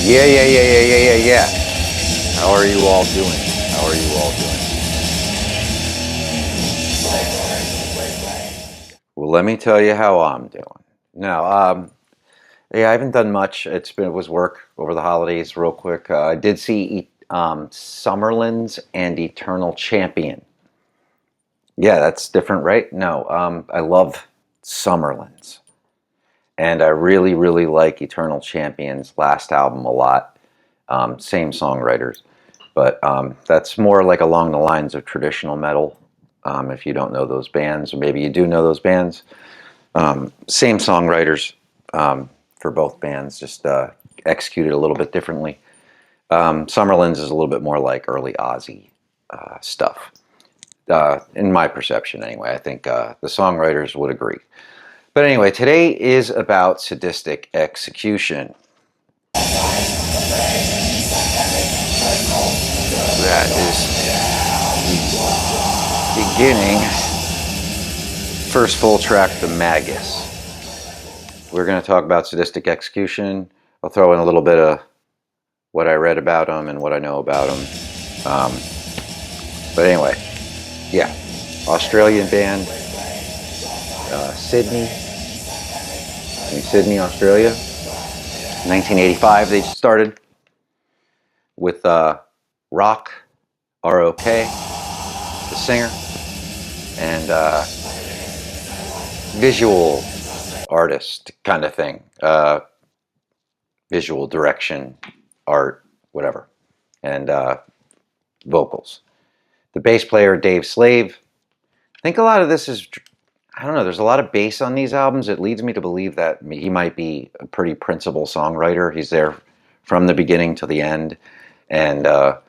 Yeah. How are you all doing? How are you all doing? Well, let me tell you how I'm doing. Now, yeah, I haven't done much. It was work over the holidays, real quick. I did see Summerlin's and Eternal Champion. Yeah, that's different, right? No, I love Summerlin's, and I really, really like Eternal Champion's last album a lot. Same songwriters, but that's more like along the lines of traditional metal. If you don't know those bands, or maybe you do know those bands, same songwriters for both bands, just executed a little bit differently. Summerlin's is a little bit more like early Aussie stuff, in my perception anyway. I think the songwriters would agree. But anyway, today is about sadistic execution. That is the beginning. First full track, The Magus. We're going to talk about sadistic execution. I'll throw in a little bit of what I read about them and what I know about them. But anyway, yeah, Australian band, Sydney, Australia. 1985 they started with Rock, R-O-K, the singer, and visual artist kind of thing. Visual direction, art, whatever, and vocals. The bass player, Dave Slave. I think a lot of this is, I don't know, there's a lot of bass on these albums. It leads me to believe that he might be a pretty principal songwriter. He's there from the beginning to the end, and the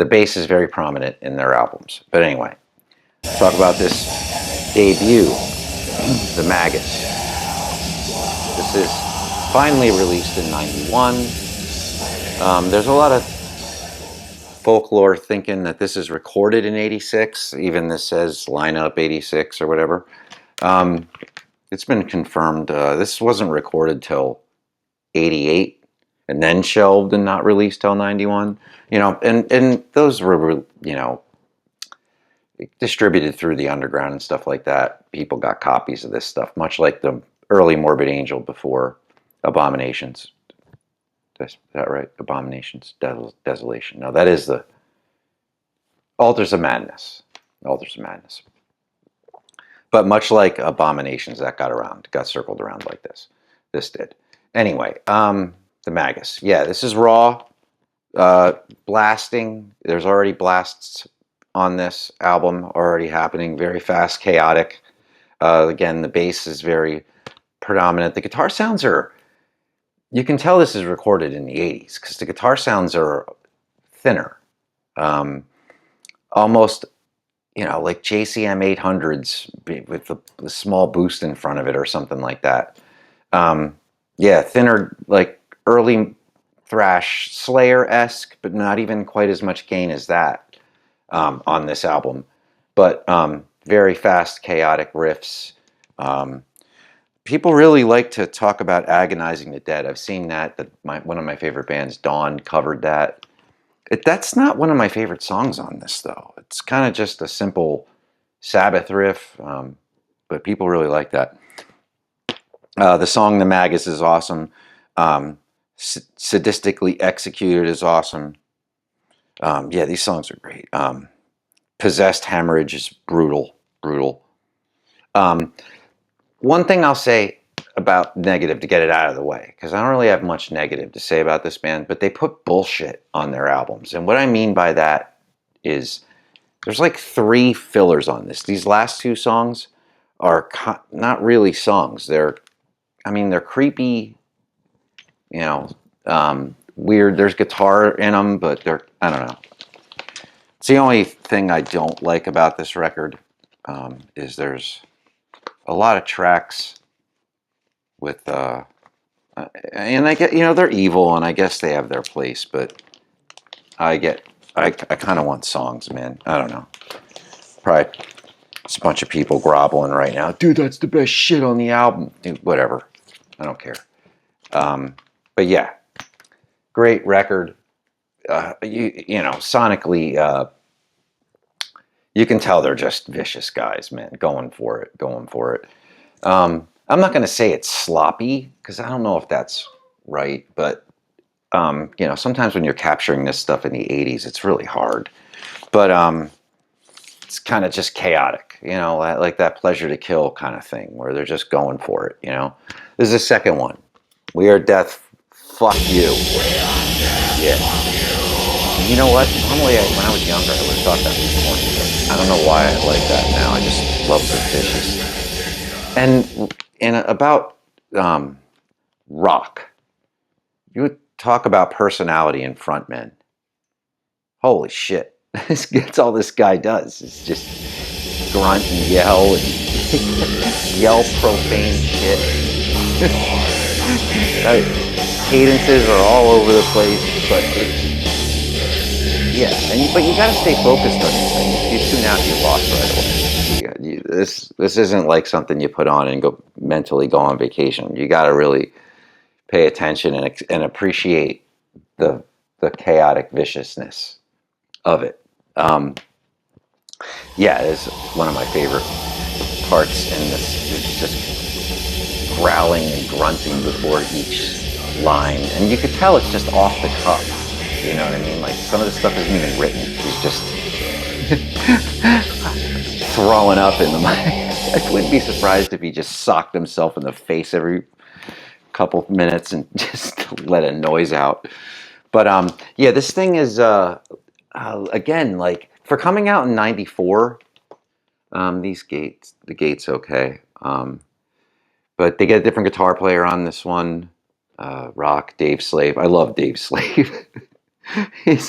bass is very prominent in their albums. But anyway, let's talk about this debut, The Magus. This is finally released in '91. There's a lot of folklore thinking that this is recorded in '86. Even this says lineup '86 or whatever. It's been confirmed. This wasn't recorded till '88 and then shelved and not released till '91. You know, and those were, you know, distributed through the underground and stuff like that. People got copies of this stuff, much like the early Morbid Angel before Abominations. Is that right? Abominations, Desolation. No, that is the Altars of Madness. Altars of Madness. But much like Abominations, that got circled around like this. This did. Anyway, The Magus. Yeah, this is raw, blasting. There's already blasts on this album already happening. Very fast, chaotic. Again, the bass is very predominant. The guitar sounds are, you can tell this is recorded in the 80s because the guitar sounds are thinner. Almost, you know, like JCM 800s with the small boost in front of it or something like that. Yeah, thinner, like early thrash, Slayer-esque, but not even quite as much gain as that on this album. But very fast, chaotic riffs. People really like to talk about Agonizing the Dead. I've seen that one of my favorite bands, Dawn, covered that. That's not one of my favorite songs on this, though. It's kind of just a simple Sabbath riff, but people really like that. The song The Magus is awesome. Sadistically Executed is awesome. Yeah, these songs are great. Possessed Hemorrhage is brutal. One thing I'll say about negative to get it out of the way, because I don't really have much negative to say about this band, but they put bullshit on their albums. And what I mean by that is there's like 3 fillers on this. These last 2 songs are not really songs. They're creepy, you know, weird. There's guitar in them, but I don't know. It's the only thing I don't like about this record, is there's a lot of tracks with, and I get, you know, they're evil and I guess they have their place, but I kind of want songs, man. I don't know. Probably it's a bunch of people groveling right now. Dude, that's the best shit on the album. Dude, whatever. I don't care. But yeah, Great record. You know, sonically, you can tell they're just vicious guys, man. Going for it, going for it. I'm not going to say it's sloppy because I don't know if that's right, but you know, sometimes when you're capturing this stuff in the 80s, it's really hard. But it's kind of just chaotic, you know, like that Pleasure to Kill kind of thing where they're just going for it, you know. This is the second one. We Are Death, Fuck You. Yeah. And you know what? Normally, when I was younger, I would have thought that was corny, but I don't know why I like that now. I just love the vicious. And about rock, you would talk about personality in frontmen. Holy shit. That's all this guy does. Is just grunt and yell yell profane shit. Cadences are all over the place, but yeah, but you got to stay focused on these things. If you tune out, you're lost right away. This isn't like something you put on and mentally go on vacation. You got to really pay attention and appreciate the chaotic viciousness of it. Yeah, it's one of my favorite parts in this. It's just growling and grunting before each line, and you could tell it's just off the cuff. You know what I mean? Like some of the stuff isn't even written. He's just throwing up in the mic. I wouldn't be surprised if he just socked himself in the face every couple minutes and just let a noise out. But yeah, this thing is again, like for coming out in '94. The gate's okay. But they get a different guitar player on this one. Rock, Dave Slave. I love Dave Slave. He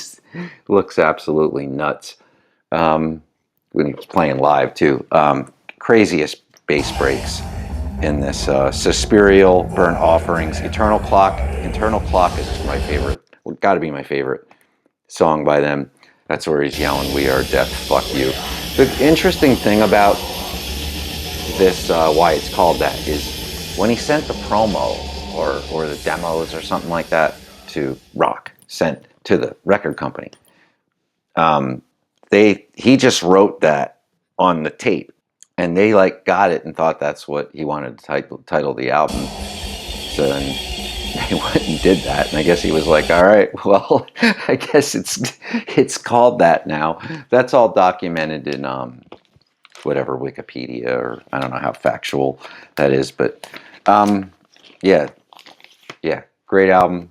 looks absolutely nuts when he's playing live too. Craziest bass breaks in this. Suspirial, Burnt Offerings, Eternal Clock. Eternal Clock is my favorite. Got to be my favorite song by them. That's where he's yelling, "We are death, fuck you." The interesting thing about this, why it's called that, is when he sent the promo or the demos or something like that to Rock, sent to the record company. He just wrote that on the tape, and they like got it and thought that's what he wanted to title the album. So then they went and did that, and I guess he was like, "All right, well, I guess it's called that now." That's all documented in whatever Wikipedia, or I don't know how factual that is, but yeah, great album.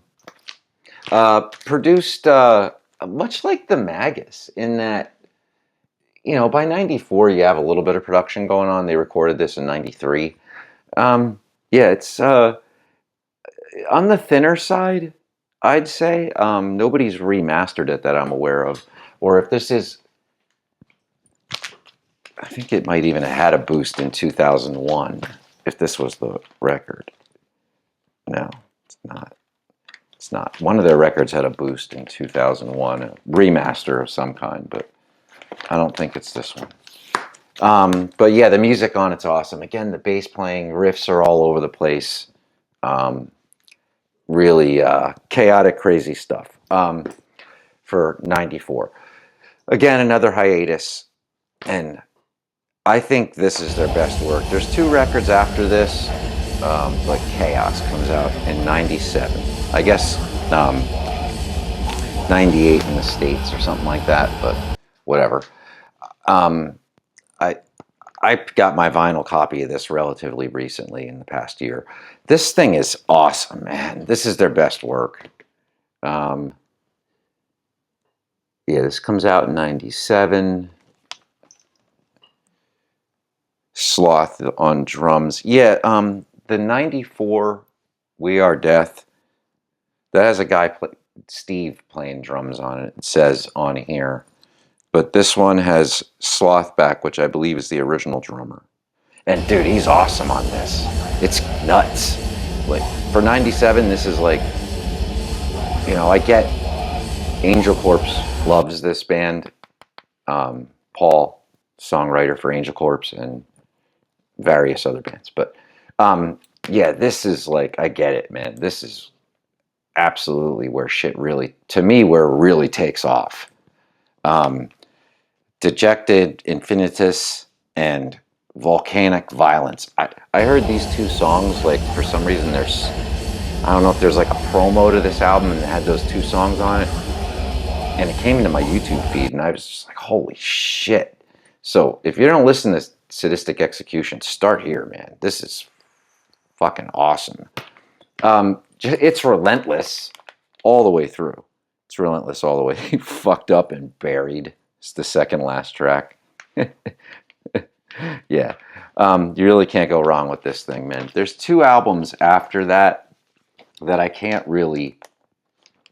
Produced much like the Magus in that, you know, by '94 you have a little bit of production going on. They recorded this in '93. Yeah, it's on the thinner side, I'd say. Nobody's remastered it that I'm aware of, or if this is, I think it might even have had a boost in 2001 if this was the record. No, it's not. It's not. One of their records had a boost in 2001, a remaster of some kind, but I don't think it's this one. But yeah, the music on it's awesome. Again, the bass playing, riffs are all over the place. Really chaotic, crazy stuff for '94. Again, another hiatus, and I think this is their best work. There's two records after this, but Chaos comes out in '97. I guess 98 in the States or something like that, but whatever. I got my vinyl copy of this relatively recently in the past year. This thing is awesome, man. This is their best work. Yeah, this comes out in '97. Sloth on drums. Yeah, the '94 We Are Death, that has a guy, Steve, playing drums on it. It says on here. But this one has Sloth back, which I believe is the original drummer. And dude, he's awesome on this. It's nuts. Like for '97, this is like, you know, I get Anglecorpse loves this band. Paul, songwriter for Anglecorpse and various other bands. But yeah, this is like, I get it, man. This is absolutely where shit really, to me, where it really takes off. Dejected, Infinitus, and Volcanic Violence. I heard these two songs, like, for some reason there's, I don't know if there's like a promo to this album and it had those two songs on it, and it came into my YouTube feed and I was just like, holy shit. So if you don't listen to Sadistic Execution, start here, man. This is fucking awesome. It's relentless all the way through. It's relentless all the way. Fucked Up and Buried. It's the second last track. Yeah. You really can't go wrong with this thing, man. There's two albums after that that I can't really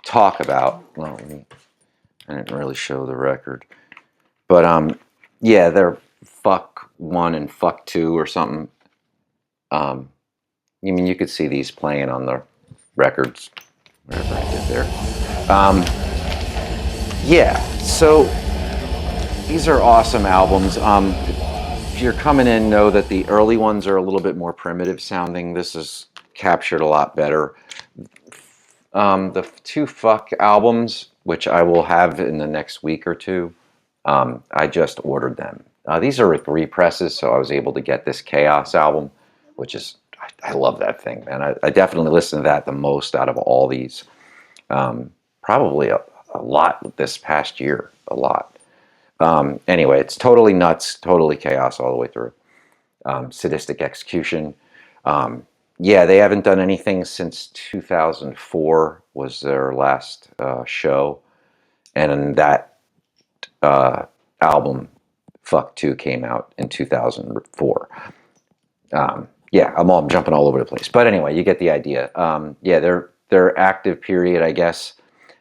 talk about. Well, I didn't really show the record. But yeah, they're Fuck 1 and Fuck 2 or something. I mean, you could see these playing on the records, whatever I did there. Yeah, so these are awesome albums. If you're coming in, know that the early ones are a little bit more primitive sounding. This is captured a lot better. The two Fuck albums, which I will have in the next week or two, I just ordered them. These are like represses, so I was able to get this Chaos album, which is, I love that thing, man. I definitely listen to that the most out of all these. Probably a lot this past year, a lot. Anyway, it's totally nuts, totally chaos all the way through. Sadistic Execution. Yeah, they haven't done anything since 2004 was their last show. And that album, Fuck 2, came out in 2004. Yeah, I'm jumping all over the place. But anyway, you get the idea. Yeah, their active period, I guess,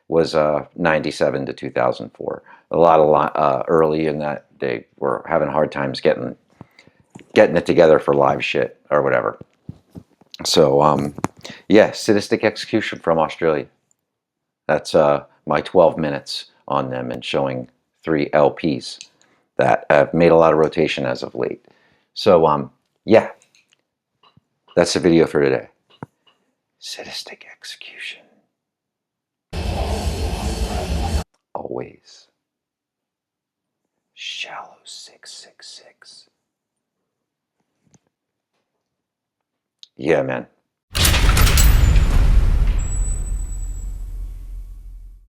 was 97 to 2004. A lot early in that they were having hard times getting it together for live shit or whatever. So yeah, Sadistic Execution from Australia. That's my 12 minutes on them and showing 3 LPs that have made a lot of rotation as of late. So yeah, that's the video for today. Sadistic Execution. Always. Shallow 666. Yeah, man.